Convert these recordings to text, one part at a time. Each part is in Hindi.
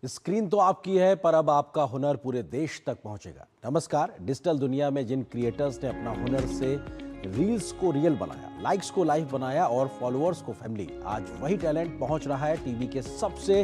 स्क्रीन तो आपकी है, पर अब आपका हुनर पूरे देश तक पहुंचेगा। नमस्कार। डिजिटल दुनिया में जिन क्रिएटर्स ने अपना हुनर से रील्स को रियल बनाया, लाइक्स को लाइफ बनाया और फॉलोअर्स को फैमिली, आज वही टैलेंट पहुंच रहा है टीवी के सबसे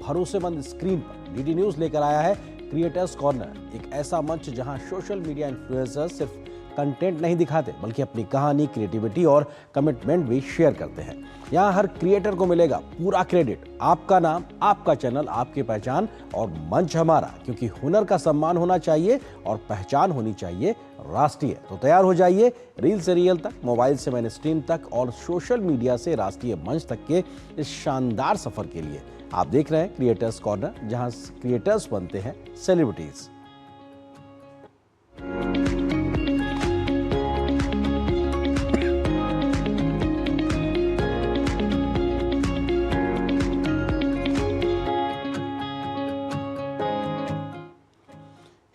भरोसेमंद स्क्रीन पर। डीडी न्यूज लेकर आया है क्रिएटर्स कॉर्नर, एक ऐसा मंच जहां सोशल मीडिया इन्फ्लुएंसर्स सिर्फ कंटेंट नहीं दिखाते बल्कि अपनी कहानी, क्रिएटिविटी और कमिटमेंट भी शेयर करते हैं। यहाँ हर क्रिएटर को मिलेगा पूरा क्रेडिट, आपका नाम, आपका चैनल, आपकी पहचान और मंच हमारा, क्योंकि हुनर का सम्मान होना चाहिए और पहचान होनी चाहिए राष्ट्रीय। तो तैयार हो जाइए रील से रियल तक, मोबाइल से मेन स्ट्रीम तक और सोशल मीडिया से राष्ट्रीय मंच तक के इस शानदार सफर के लिए। आप देख रहे हैं क्रिएटर्स कॉर्नर, जहां क्रिएटर्स बनते हैं सेलिब्रिटीज।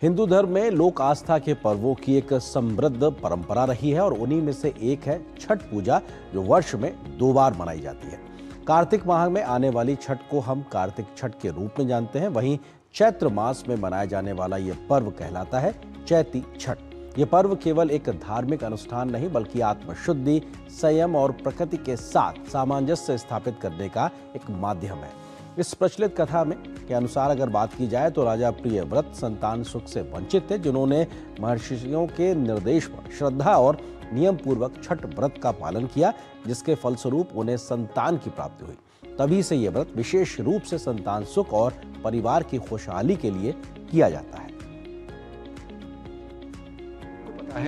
हिंदू धर्म में लोक आस्था के पर्वों की एक समृद्ध परंपरा रही है और उन्हीं में से एक है छठ पूजा, जो वर्ष में 2 बार मनाई जाती है। कार्तिक माह में आने वाली छठ को हम कार्तिक छठ के रूप में जानते हैं। वहीं चैत्र मास में मनाया जाने वाला यह पर्व कहलाता है चैती छठ। यह पर्व केवल एक धार्मिक अनुष्ठान नहीं बल्कि आत्मशुद्धि, संयम और प्रकृति के साथ सामंजस्य स्थापित करने का एक माध्यम है। इस प्रचलित कथा में के अनुसार अगर बात की जाए तो राजा प्रियव्रत संतान सुख से वंचित थे, जिन्होंने महर्षियों के निर्देश पर श्रद्धा और नियम पूर्वक छठ व्रत का पालन किया, जिसके फलस्वरूप उन्हें संतान की प्राप्ति हुई। तभी से यह व्रत विशेष रूप से संतान सुख और परिवार की खुशहाली के लिए किया जाता है।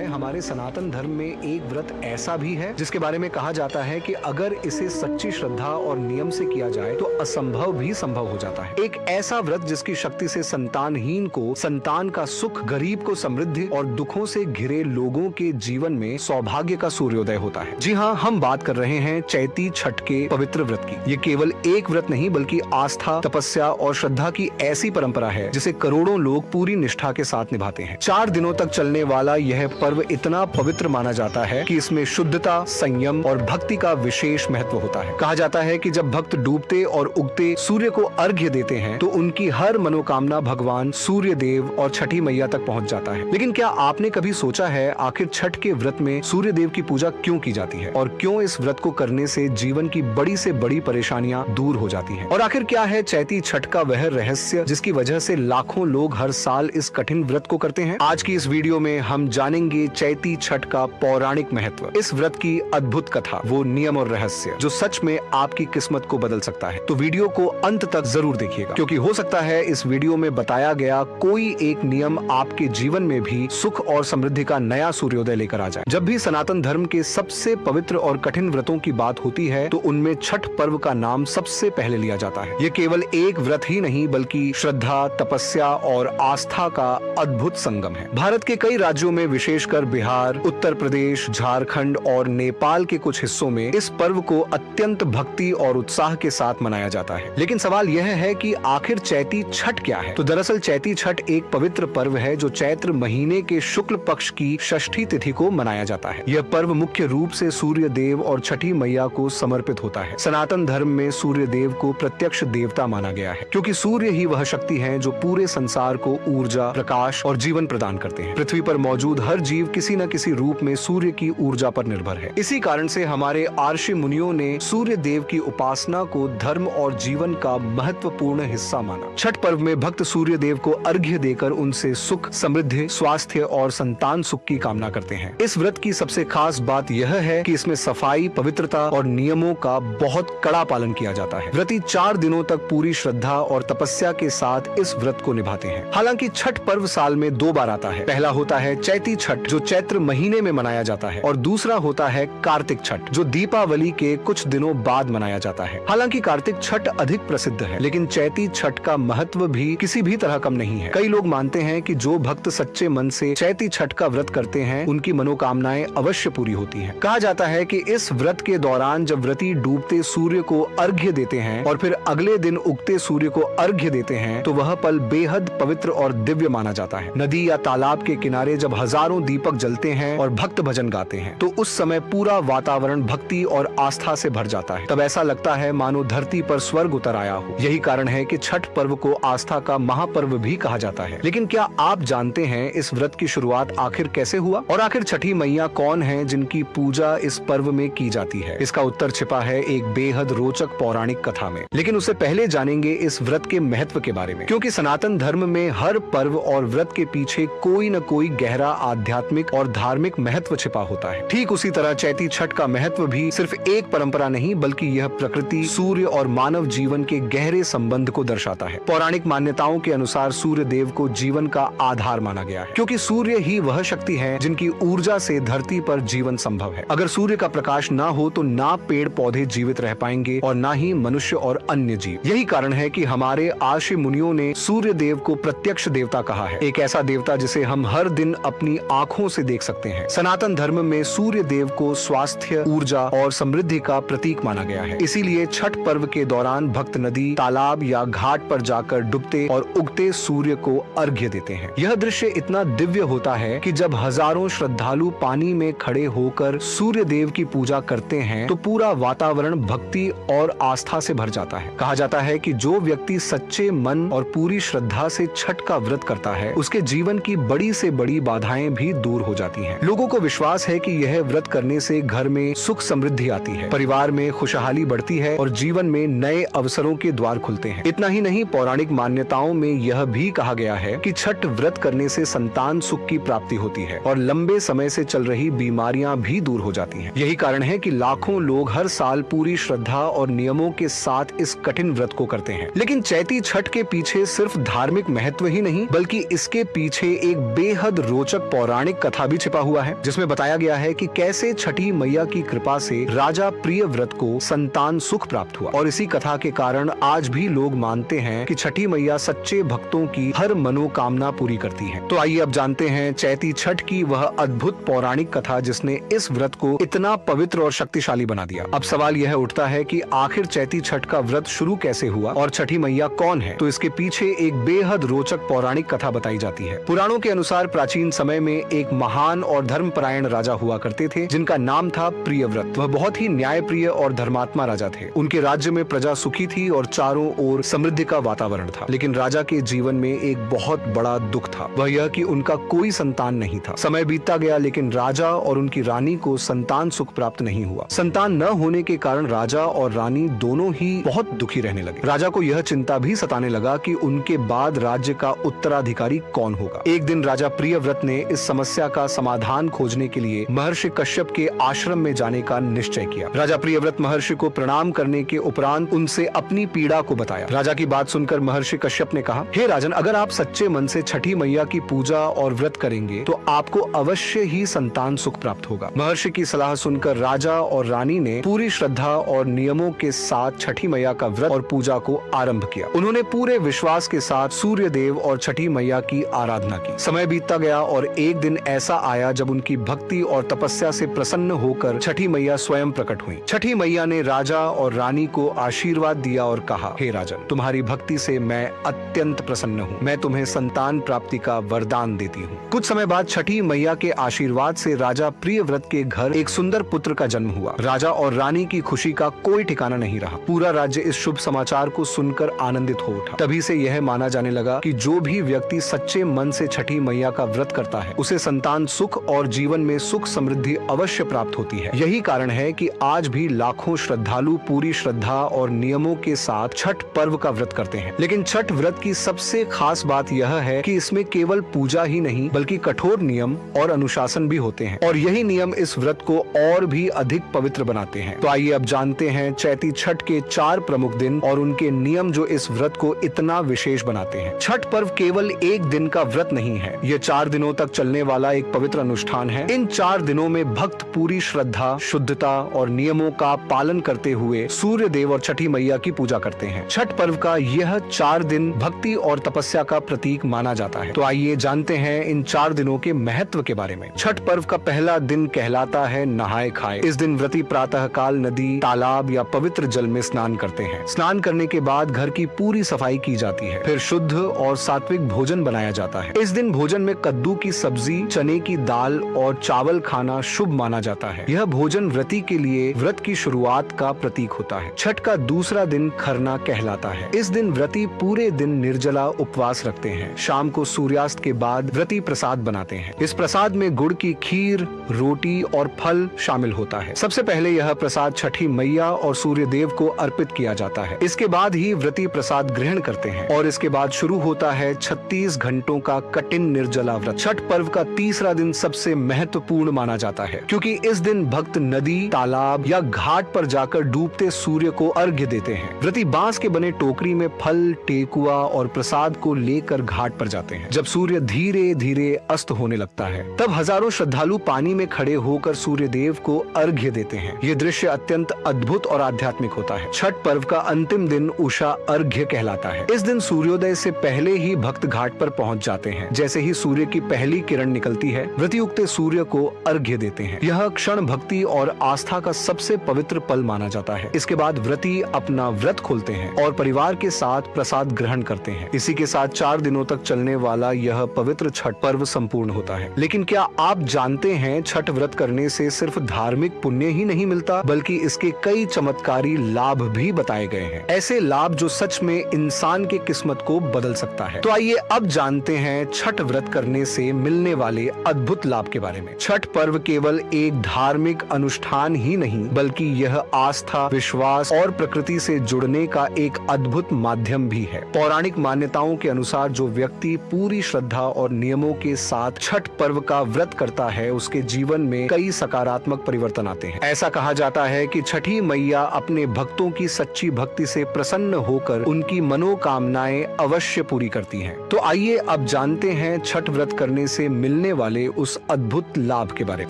हमारे सनातन धर्म में एक व्रत ऐसा भी है जिसके बारे में कहा जाता है कि अगर इसे सच्ची श्रद्धा और नियम से किया जाए तो असंभव भी संभव हो जाता है। एक ऐसा व्रत जिसकी शक्ति से संतानहीन को संतान का सुख, गरीब को समृद्धि और दुखों से घिरे लोगों के जीवन में सौभाग्य का सूर्योदय होता है। जी हाँ, हम बात कर रहे हैं चैती छठ के पवित्र व्रत की। ये केवल एक व्रत नहीं बल्कि आस्था, तपस्या और श्रद्धा की ऐसी परंपरा है जिसे करोड़ों लोग पूरी निष्ठा के साथ निभाते हैं। 4 दिनों तक चलने वाला यह पर्व इतना पवित्र माना जाता है कि इसमें शुद्धता, संयम और भक्ति का विशेष महत्व होता है। कहा जाता है कि जब भक्त डूबते और उगते सूर्य को अर्घ्य देते हैं तो उनकी हर मनोकामना भगवान सूर्य देव और छठी मैया तक पहुंच जाता है। लेकिन क्या आपने कभी सोचा है आखिर छठ के व्रत में सूर्य देव की पूजा क्यों की जाती है और क्यों इस व्रत को करने से जीवन की बड़ी से बड़ी परेशानियां दूर हो जाती हैं? और आखिर क्या है चैती छठ का वह रहस्य जिसकी वजह से लाखों लोग हर साल इस कठिन व्रत को करते हैं? आज की इस वीडियो में हम जानेंगे चैती छठ का पौराणिक महत्व, इस व्रत की अद्भुत कथा, वो नियम और रहस्य जो सच में आपकी किस्मत को बदल सकता है। तो वीडियो को अंत तक जरूर देखिएगा, क्योंकि हो सकता है इस वीडियो में बताया गया कोई एक नियम आपके जीवन में भी सुख और समृद्धि का नया सूर्योदय लेकर आ जाए। जब भी सनातन धर्म के सबसे पवित्र और कठिन व्रतों की बात होती है तो उनमें छठ पर्व का नाम सबसे पहले लिया जाता है। ये केवल एक व्रत ही नहीं बल्कि श्रद्धा, तपस्या और आस्था का अद्भुत संगम है। भारत के कई राज्यों में, विशेषकर बिहार, उत्तर प्रदेश, झारखंड और नेपाल के कुछ हिस्सों में इस पर्व को अत्यंत भक्ति और उत्साह के साथ मनाया जाता है। लेकिन सवाल यह है कि आखिर चैती छठ क्या है? तो दरअसल चैती छठ एक पवित्र पर्व है जो चैत्र महीने के शुक्ल पक्ष की षष्ठी तिथि को मनाया जाता है। यह पर्व मुख्य रूप से सूर्य देव और छठी मैया को समर्पित होता है। सनातन धर्म में सूर्य देव को प्रत्यक्ष देवता माना गया है, क्योंकि सूर्य ही वह शक्ति है जो पूरे संसार को ऊर्जा, प्रकाश और जीवन प्रदान करते हैं। पृथ्वी पर मौजूद हर जीव किसी न किसी रूप में सूर्य की ऊर्जा पर निर्भर है। इसी कारण से हमारे आर्षि मुनियों ने सूर्य देव की उपासना को धर्म और जीवन का महत्वपूर्ण हिस्सा माना। छठ पर्व में भक्त सूर्य देव को अर्घ्य देकर उनसे सुख, समृद्धि, स्वास्थ्य और संतान सुख की कामना करते हैं। इस व्रत की सबसे खास बात यह है कि इसमें सफाई, पवित्रता और नियमों का बहुत कड़ा पालन किया जाता है। व्रती 4 दिनों तक पूरी श्रद्धा और तपस्या के साथ इस व्रत को निभाते हैं। हालांकि छठ पर्व साल में 2 बार आता है। पहला होता है चैती छठ जो चैत्र महीने में मनाया जाता है और दूसरा होता है कार्तिक छठ जो दीपावली के कुछ दिनों बाद मनाया जाता है। हालांकि कार्तिक छठ अधिक प्रसिद्ध है, लेकिन चैती छठ का महत्व भी किसी भी तरह कम नहीं है। कई लोग मानते हैं कि जो भक्त सच्चे मन से चैती छठ का व्रत करते हैं उनकी मनोकामनाएं अवश्य पूरी होती हैं। कहा जाता है कि इस व्रत के दौरान जब व्रती डूबते सूर्य को अर्घ्य देते हैं और फिर अगले दिन उगते सूर्य को अर्घ्य देते हैं तो वह पल बेहद पवित्र और दिव्य माना जाता है। नदी या तालाब के किनारे जब हजारों घरों दीपक जलते हैं और भक्त भजन गाते हैं तो उस समय पूरा वातावरण भक्ति और आस्था से भर जाता है। तब ऐसा लगता है मानो धरती पर स्वर्ग उतर आया हो। यही कारण है कि छठ पर्व को आस्था का महापर्व भी कहा जाता है। लेकिन क्या आप जानते हैं इस व्रत की शुरुआत आखिर कैसे हुआ और आखिर छठी मैया कौन है जिनकी पूजा इस पर्व में की जाती है? इसका उत्तर छिपा है एक बेहद रोचक पौराणिक कथा में। लेकिन उससे पहले जानेंगे इस व्रत के महत्व के बारे में, क्योंकि सनातन धर्म में हर पर्व और व्रत के पीछे कोई न कोई गहरा आध्यात्मिक और धार्मिक महत्व छिपा होता है। ठीक उसी तरह चैती छठ का महत्व भी सिर्फ एक परंपरा नहीं बल्कि यह प्रकृति, सूर्य और मानव जीवन के गहरे संबंध को दर्शाता है। पौराणिक मान्यताओं के अनुसार सूर्य देव को जीवन का आधार माना गया है, क्योंकि सूर्य ही वह शक्ति है जिनकी ऊर्जा से धरती पर जीवन संभव है। अगर सूर्य का प्रकाश ना हो तो ना पेड़ पौधे जीवित रह पाएंगे और ना ही मनुष्य और अन्य जीव। यही कारण है कि हमारे आर्षि मुनियों ने सूर्य देव को प्रत्यक्ष देवता कहा है, एक ऐसा देवता जिसे हम हर दिन अपनी आंखों से देख सकते हैं। सनातन धर्म में सूर्य देव को स्वास्थ्य, ऊर्जा और समृद्धि का प्रतीक माना गया है। इसीलिए छठ पर्व के दौरान भक्त नदी, तालाब या घाट पर जाकर डूबते और उगते सूर्य को अर्घ्य देते हैं। यह दृश्य इतना दिव्य होता है कि जब हजारों श्रद्धालु पानी में खड़े होकर सूर्य देव की पूजा करते हैं तो पूरा वातावरण भक्ति और आस्था से भर जाता है। कहा जाता है कि जो व्यक्ति सच्चे मन और पूरी श्रद्धा से छठ का व्रत करता है उसके जीवन की बड़ी से बड़ी बाधाएं भी दूर हो जाती हैं। लोगों को विश्वास है कि यह व्रत करने से घर में सुख समृद्धि आती है, परिवार में खुशहाली बढ़ती है और जीवन में नए अवसरों के द्वार खुलते हैं। इतना ही नहीं, पौराणिक मान्यताओं में यह भी कहा गया है कि छठ व्रत करने से संतान सुख की प्राप्ति होती है और लंबे समय से चल रही बीमारियां भी दूर हो जाती हैं। यही कारण है कि लाखों लोग हर साल पूरी श्रद्धा और नियमों के साथ इस कठिन व्रत को करते हैं। लेकिन चैती छठ के पीछे सिर्फ धार्मिक महत्व ही नहीं बल्कि इसके पीछे एक बेहद रोचक पौराणिक कथा भी छिपा हुआ है, जिसमें बताया गया है कि कैसे छठी मैया की कृपा से राजा प्रियव्रत को संतान सुख प्राप्त हुआ। और इसी कथा के कारण आज भी लोग मानते हैं कि छठी मैया सच्चे भक्तों की हर मनोकामना पूरी करती है। तो आइए अब जानते हैं चैती छठ की वह अद्भुत पौराणिक कथा जिसने इस व्रत को इतना पवित्र और शक्तिशाली बना दिया। अब सवाल यह उठता है कि आखिर चैती छठ का व्रत शुरू कैसे हुआ और छठी मैया कौन है? तो इसके पीछे एक बेहद रोचक पौराणिक कथा बताई जाती है। पुराणों के अनुसार प्राचीन समय में एक महान और धर्मपरायण राजा हुआ करते थे जिनका नाम था प्रियव्रत। वह बहुत ही न्यायप्रिय और धर्मात्मा राजा थे। उनके राज्य में प्रजा सुखी थी और चारों ओर समृद्धि का वातावरण था। लेकिन राजा के जीवन में एक बहुत बड़ा दुख था, वह यह कि उनका कोई संतान नहीं था। समय बीतता गया लेकिन राजा और उनकी रानी को संतान सुख प्राप्त नहीं हुआ। संतान न होने के कारण राजा और रानी दोनों ही बहुत दुखी रहने लगे। राजा को यह चिंता भी सताने लगा कि उनके बाद राज्य का उत्तराधिकारी कौन होगा। एक दिन राजा प्रियव्रत ने इस समस्या का समाधान खोजने के लिए महर्षि कश्यप के आश्रम में जाने का निश्चय किया। राजा प्रियव्रत महर्षि को प्रणाम करने के उपरांत उनसे अपनी पीड़ा को बताया। राजा की बात सुनकर महर्षि कश्यप ने कहा, हे राजन, अगर आप सच्चे मन से छठी मैया की पूजा और व्रत करेंगे तो आपको अवश्य ही संतान सुख प्राप्त होगा। महर्षि की सलाह सुनकर राजा और रानी ने पूरी श्रद्धा और नियमों के साथ छठी मैया का व्रत और पूजा को आरंभ किया। उन्होंने पूरे विश्वास के साथ सूर्य देव और छठी मैया की आराधना की। समय बीतता गया और एक दिन ऐसा आया जब उनकी भक्ति और तपस्या से प्रसन्न होकर छठी मैया स्वयं प्रकट हुई। छठी मैया ने राजा और रानी को आशीर्वाद दिया और कहा, हे राजन, तुम्हारी भक्ति से मैं अत्यंत प्रसन्न हूँ। मैं तुम्हें संतान प्राप्ति का वरदान देती हूँ। कुछ समय बाद छठी मैया के आशीर्वाद से राजा प्रियव्रत के घर एक सुंदर पुत्र का जन्म हुआ। राजा और रानी की खुशी का कोई ठिकाना नहीं रहा। पूरा राज्य इस शुभ समाचार को सुनकर आनंदित हो उठा। तभी से यह माना जाने लगा कि जो भी व्यक्ति सच्चे मन से छठी मैया का व्रत करता है उसे संतान सुख और जीवन में सुख समृद्धि अवश्य प्राप्त होती है। यही कारण है कि आज भी लाखों श्रद्धालु पूरी श्रद्धा और नियमों के साथ छठ पर्व का व्रत करते हैं। लेकिन छठ व्रत की सबसे खास बात यह है कि इसमें केवल पूजा ही नहीं बल्कि कठोर नियम और अनुशासन भी होते हैं और यही नियम इस व्रत को और भी अधिक पवित्र बनाते हैं। तो आइए अब जानते हैं चैती छठ के 4 प्रमुख दिन और उनके नियम जो इस व्रत को इतना विशेष बनाते हैं। छठ पर्व केवल एक दिन का व्रत नहीं है, यह 4 दिनों तक चलने वाला एक पवित्र अनुष्ठान है। इन 4 दिनों में भक्त पूरी श्रद्धा, शुद्धता और नियमों का पालन करते हुए सूर्य देव और छठी मैया की पूजा करते हैं। छठ पर्व का यह 4 दिन भक्ति और तपस्या का प्रतीक माना जाता है। तो आइए जानते हैं इन 4 दिनों के महत्व के बारे में। छठ पर्व का पहला दिन कहलाता है नहाए खाए। इस दिन व्रती प्रातः काल नदी, तालाब या पवित्र जल में स्नान करते हैं। स्नान करने के बाद घर की पूरी सफाई की जाती है। फिर शुद्ध और सात्विक भोजन बनाया जाता है। इस दिन भोजन में कद्दू की सब्जी, सब्जी, चने की दाल और चावल खाना शुभ माना जाता है। यह भोजन व्रती के लिए व्रत की शुरुआत का प्रतीक होता है। छठ का दूसरा दिन खरना कहलाता है। इस दिन व्रती पूरे दिन निर्जला उपवास रखते हैं। शाम को सूर्यास्त के बाद व्रती प्रसाद बनाते हैं। इस प्रसाद में गुड़ की खीर, रोटी और फल शामिल होता है। सबसे पहले यह प्रसाद छठी मैया और सूर्य देव को अर्पित किया जाता है। इसके बाद ही व्रती प्रसाद ग्रहण करते हैं और इसके बाद शुरू होता है 36 घंटों का कठिन निर्जला व्रत। छठ पर्व का तीसरा दिन सबसे महत्वपूर्ण माना जाता है, क्योंकि इस दिन भक्त नदी, तालाब या घाट पर जाकर डूबते सूर्य को अर्घ्य देते हैं। व्रती बांस के बने टोकरी में फल, टेकुआ और प्रसाद को लेकर घाट पर जाते हैं। जब सूर्य धीरे धीरे अस्त होने लगता है, तब हजारों श्रद्धालु पानी में खड़े होकर सूर्य देव को अर्घ्य देते हैं। ये दृश्य अत्यंत अद्भुत और आध्यात्मिक होता है। छठ पर्व का अंतिम दिन उषा अर्घ्य कहलाता है। इस दिन सूर्योदय से पहले ही भक्त घाट पर पहुंच जाते हैं। जैसे ही सूर्य की पहली किरण निकलती है, व्रती उगते सूर्य को अर्घ्य देते हैं। यह क्षण भक्ति और आस्था का सबसे पवित्र पल माना जाता है। इसके बाद व्रती अपना व्रत खोलते हैं और परिवार के साथ प्रसाद ग्रहण करते हैं। इसी के साथ 4 दिनों तक चलने वाला यह पवित्र छठ पर्व संपूर्ण होता है। लेकिन क्या आप जानते हैं, छठ व्रत करने से सिर्फ धार्मिक पुण्य ही नहीं मिलता, बल्कि इसके कई चमत्कारी लाभ भी बताए गए हैं। ऐसे लाभ जो सच में इंसान की किस्मत को बदल सकता है। तो आइए अब जानते हैं छठ व्रत करने से मिलने वाले अद्भुत लाभ के बारे में। छठ पर्व केवल एक धार्मिक अनुष्ठान ही नहीं, बल्कि यह आस्था, विश्वास और प्रकृति से जुड़ने का एक अद्भुत माध्यम भी है। पौराणिक मान्यताओं के अनुसार जो व्यक्ति पूरी श्रद्धा और नियमों के साथ छठ पर्व का व्रत करता है, उसके जीवन में कई सकारात्मक परिवर्तन आते हैं। ऐसा कहा जाता है कि छठी मैया अपने भक्तों की सच्ची भक्ति से प्रसन्न होकर उनकी मनोकामनाएं अवश्य पूरी करती हैं। तो आइए अब जानते हैं छठ व्रत करने से मिलने वाले उस अद्भुत लाभ के बारे में।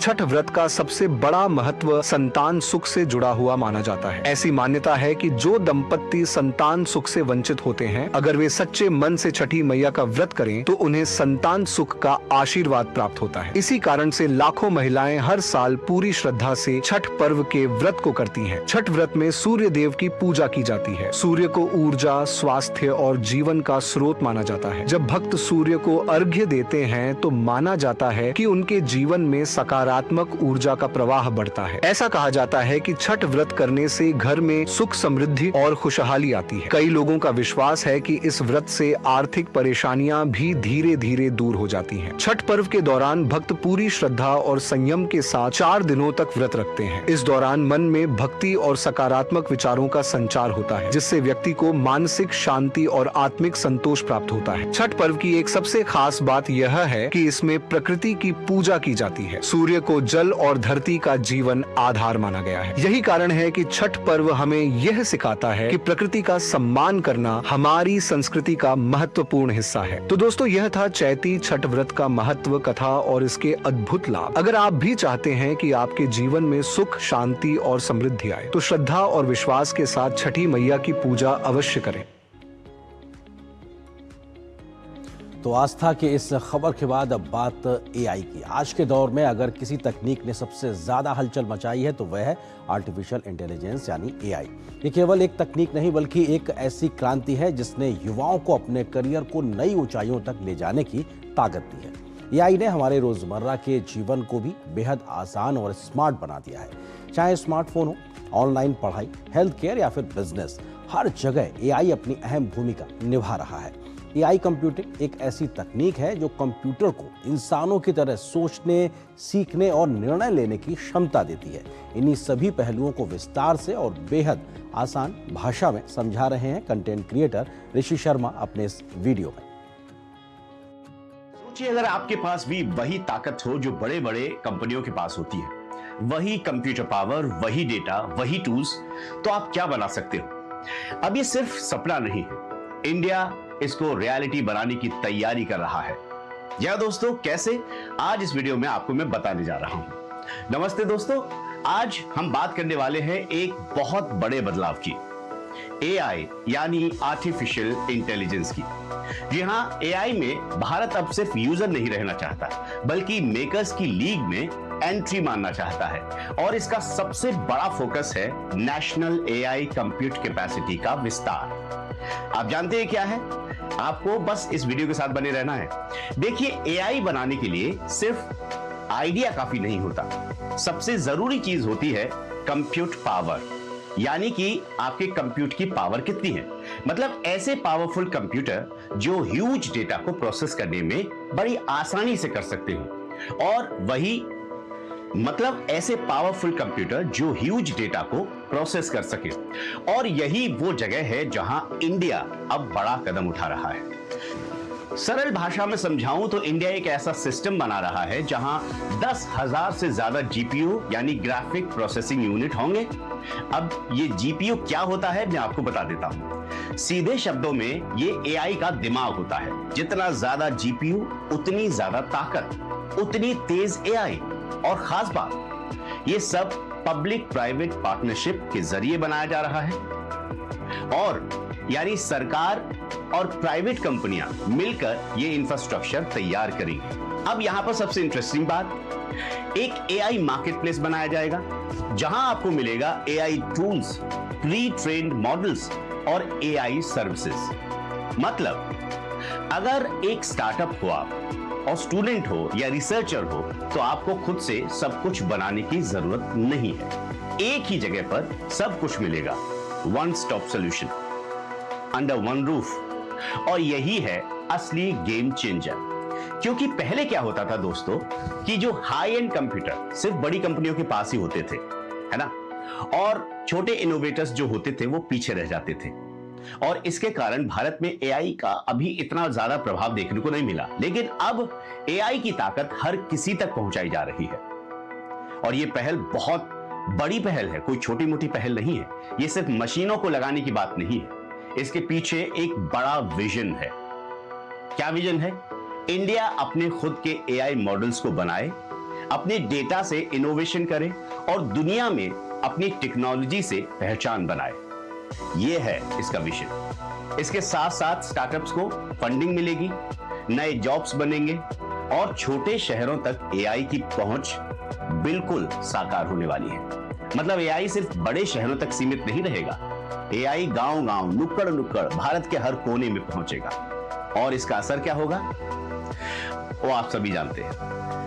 छठ व्रत का सबसे बड़ा महत्व संतान सुख से जुड़ा हुआ माना जाता है। ऐसी मान्यता है कि जो दंपत्ति संतान सुख से वंचित होते हैं, अगर वे सच्चे मन से छठी मैया का व्रत करें तो उन्हें संतान सुख का आशीर्वाद प्राप्त होता है। इसी कारण से लाखों महिलाएं हर साल पूरी श्रद्धा से छठ पर्व के व्रत को करती हैं। छठ व्रत में सूर्य देव की पूजा की जाती है। सूर्य को ऊर्जा, स्वास्थ्य और जीवन का स्रोत माना जाता है। जब भक्त सूर्य को अर्घ्य देते हैं तो माना जाता है कि उनके जीवन में सकारात्मक ऊर्जा का प्रवाह बढ़ता है। ऐसा कहा जाता है कि छठ व्रत करने से घर में सुख, समृद्धि और खुशहाली आती है। कई लोगों का विश्वास है कि इस व्रत से आर्थिक परेशानियां भी धीरे धीरे दूर हो जाती हैं। छठ पर्व के दौरान भक्त पूरी श्रद्धा और संयम के साथ 4 दिनों तक व्रत रखते हैं। इस दौरान मन में भक्ति और सकारात्मक विचारों का संचार होता है, जिससे व्यक्ति को मानसिक शांति और आत्मिक संतोष प्राप्त होता है। छठ पर्व की एक सबसे खास बात यह है कि इसमें प्रकृति की पूजा की जाती है। सूर्य को जल और धरती का जीवन आधार माना गया है। यही कारण है कि छठ पर्व हमें यह सिखाता है कि प्रकृति का सम्मान करना हमारी संस्कृति का महत्वपूर्ण हिस्सा है। तो दोस्तों, यह था चैती छठ व्रत का महत्व, कथा और इसके अद्भुत लाभ। अगर आप भी चाहते हैं कि आपके जीवन में सुख, शांति और समृद्धि आए, तो श्रद्धा और विश्वास के साथ छठी मैया की पूजा अवश्य करें। तो आस्था के इस खबर के बाद अब बात एआई की। आज के दौर में अगर किसी तकनीक ने सबसे ज़्यादा हलचल मचाई है तो वह है आर्टिफिशियल इंटेलिजेंस यानी एआई। ये केवल एक तकनीक नहीं बल्कि एक ऐसी क्रांति है जिसने युवाओं को अपने करियर को नई ऊंचाइयों तक ले जाने की ताकत दी है। एआई ने हमारे रोज़मर्रा के जीवन को भी बेहद आसान और स्मार्ट बना दिया है। चाहे स्मार्टफोन हो, ऑनलाइन पढ़ाई, हेल्थ केयर या फिर बिजनेस, हर जगह एआई अपनी अहम भूमिका निभा रहा है। एआई कंप्यूटिंग एक ऐसी तकनीक है जो कंप्यूटर को इंसानों की तरह सोचने, सीखने और निर्णय लेने की क्षमता देती है। इन्हीं सभी पहलुओं को विस्तार से और बेहद आसान भाषा में समझा रहे हैं कंटेंट क्रिएटर ऋषि शर्मा अपने इस वीडियो में। सोचिए, अगर आपके पास भी वही ताकत हो जो बड़े बड़े कंपनियों के पास होती है, वही कंप्यूटर पावर, वही डेटा, वही टूल्स, तो आप क्या बना सकते हो। अब ये सिर्फ सपना नहीं है, इंडिया इसको रियलिटी बनाने की तैयारी कर रहा है। या दोस्तों, कैसे? आज इस वीडियो में आपको मैं बताने जा रहा हूं। नमस्ते दोस्तों, आज हम बात करने वाले हैं एक बहुत बड़े बदलाव की, एआई यानी आर्टिफिशियल इंटेलिजेंस की। जी हाँ, एआई में भारत अब सिर्फ यूजर नहीं रहना चाहता, बल्कि मेकर्स की लीग में एंट्री मारना चाहता है। और इसका सबसे बड़ा फोकस है नेशनल एआई कंप्यूट कैपेसिटी का विस्तार। आप जानते हैं क्या है? आपको बस इस वीडियो के साथ बने रहना है। देखिए, एआई बनाने के लिए सिर्फ आइडिया काफी नहीं होता, सबसे जरूरी चीज होती है कंप्यूट पावर, यानी कि आपके कंप्यूट की पावर कितनी है। मतलब ऐसे पावरफुल कंप्यूटर जो ह्यूज डेटा को प्रोसेस करने में बड़ी आसानी से कर सकते हो, और वही मतलब ऐसे पावरफुल कंप्यूटर जो ह्यूज डेटा को प्रोसेस कर सके। और यही वो जगह है जहां इंडिया अब बड़ा कदम उठा रहा है। सरल भाषा में समझाऊं तो इंडिया एक ऐसा सिस्टम बना रहा है जहां 10,000 से ज्यादा जीपीयू यानी ग्राफिक प्रोसेसिंग यूनिट होंगे। अब ये जीपीयू क्या होता है मैं आपको बता देता हूं। सीधे शब्दों में ये एआई का दिमाग होता है। जितना ज्यादा जीपीयू उतनी ज्यादा ताकत, उतनी तेज एआई। और खास बात, ये सब पब्लिक प्राइवेट पार्टनरशिप के जरिए बनाया जा रहा है, और यानी सरकार और प्राइवेट कंपनियां मिलकर ये इंफ्रास्ट्रक्चर तैयार करेंगी। अब यहां पर सबसे इंटरेस्टिंग बात, एक एआई मार्केटप्लेस बनाया जाएगा जहां आपको मिलेगा AI tools, pre trained models और एआई सर्विसेज। मतलब अगर एक स्टार्टअप हो आप और स्टूडेंट हो या रिसर्चर हो तो आपको खुद से सब कुछ बनाने की जरूरत नहीं है। एक ही जगह पर सब कुछ मिलेगा, one stop solution under one roof. और यही है असली गेम चेंजर। क्योंकि पहले क्या होता था दोस्तों कि जो हाई एंड कंप्यूटर सिर्फ बड़ी कंपनियों के पास ही होते थे, है ना, और छोटे इनोवेटर्स जो होते थे वो पीछे रह जाते थे, और इसके कारण भारत में एआई का अभी इतना ज्यादा प्रभाव देखने को नहीं मिला। लेकिन अब एआई की ताकत हर किसी तक पहुंचाई जा रही है, और यह पहल बहुत बड़ी पहल है, कोई छोटी मोटी पहल नहीं है। यह सिर्फ मशीनों को लगाने की बात नहीं है, इसके पीछे एक बड़ा विजन है। क्या विजन है? इंडिया अपने खुद के एआई मॉडल्स को बनाए, अपने डेटा से इनोवेशन करे और दुनिया में अपनी टेक्नोलॉजी से पहचान बनाए। यह है इसका विजन। इसके साथ साथ स्टार्टअप्स को फंडिंग मिलेगी, नए जॉब्स बनेंगे और छोटे शहरों तक एआई की पहुंच बिल्कुल साकार होने वाली है। मतलब एआई सिर्फ बड़े शहरों तक सीमित नहीं रहेगा, एआई गांव-गांव, नुक्कड़-नुक्कड़ भारत के हर कोने में पहुंचेगा। और इसका असर क्या होगा वो आप सभी जानते हैं।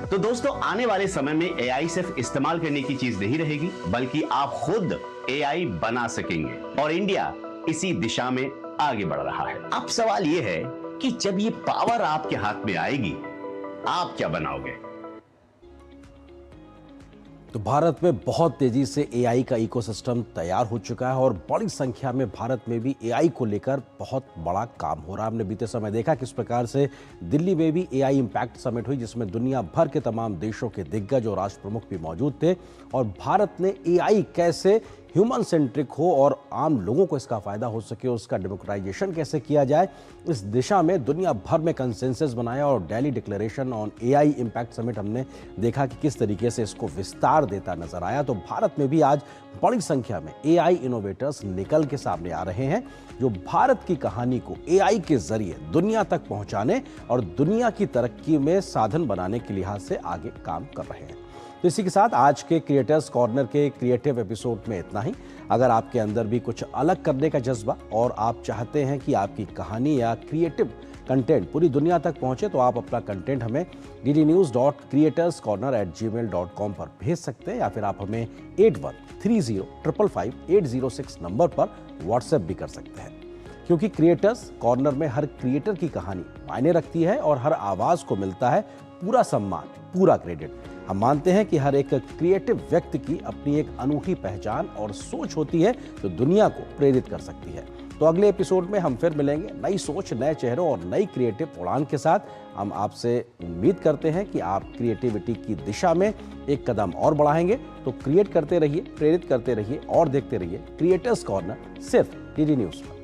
तो दोस्तों, आने वाले समय में एआई सिर्फ इस्तेमाल करने की चीज नहीं रहेगी, बल्कि आप खुद एआई बना सकेंगे, और इंडिया इसी दिशा में आगे बढ़ रहा है। अब सवाल यह है कि जब ये पावर आपके हाथ में आएगी, आप क्या बनाओगे? तो भारत में बहुत तेजी से एआई का इकोसिस्टम तैयार हो चुका है, और बड़ी संख्या में भारत में भी एआई को लेकर बहुत बड़ा काम हो रहा है। हमने बीते समय देखा किस प्रकार से दिल्ली में भी एआई इम्पैक्ट समिट हुई, जिसमें दुनिया भर के तमाम देशों के दिग्गज और राष्ट्र प्रमुख भी मौजूद थे, और भारत ने एआई कैसे ह्यूमन सेंट्रिक हो और आम लोगों को इसका फायदा हो सके, उसका डेमोक्राइजेशन कैसे किया जाए, इस दिशा में दुनिया भर में कंसेंसस बनाया। और Delhi declaration on AI impact summit हमने देखा कि किस तरीके से इसको विस्तार देता नजर आया। तो भारत में भी आज बड़ी संख्या में एआई इनोवेटर्स निकल के सामने आ रहे हैं, जो भारत की कहानी को एआई के जरिए दुनिया तक पहुंचाने और दुनिया की तरक्की में साधन बनाने के लिहाज से आगे काम कर रहे हैं। तो इसी के साथ आज के क्रिएटर्स कॉर्नर के क्रिएटिव एपिसोड में इतना ही। अगर आपके अंदर भी कुछ अलग करने का जज्बा और आप चाहते हैं कि आपकी कहानी या क्रिएटिव कंटेंट पूरी दुनिया तक पहुंचे, तो आप अपना कंटेंट हमें ddnews.creatorscorner@gmail.com पर भेज सकते हैं, या फिर आप हमें 8130555806 नंबर पर व्हाट्सएप भी कर सकते हैं। क्योंकि क्रिएटर्स कॉर्नर में हर क्रिएटर की कहानी मायने रखती है, और हर आवाज को मिलता है पूरा सम्मान, पूरा क्रेडिट। हम मानते हैं कि हर एक क्रिएटिव व्यक्ति की अपनी एक अनूठी पहचान और सोच होती है, जो दुनिया को प्रेरित कर सकती है। तो अगले एपिसोड में हम फिर मिलेंगे नई सोच, नए चेहरों और नई क्रिएटिव उड़ान के साथ। हम आपसे उम्मीद करते हैं कि आप क्रिएटिविटी की दिशा में एक कदम और बढ़ाएंगे। तो क्रिएट करते रहिए, प्रेरित करते रहिए और देखते रहिए क्रिएटर्स कॉर्नर, सिर्फ डीडी न्यूज़ पर।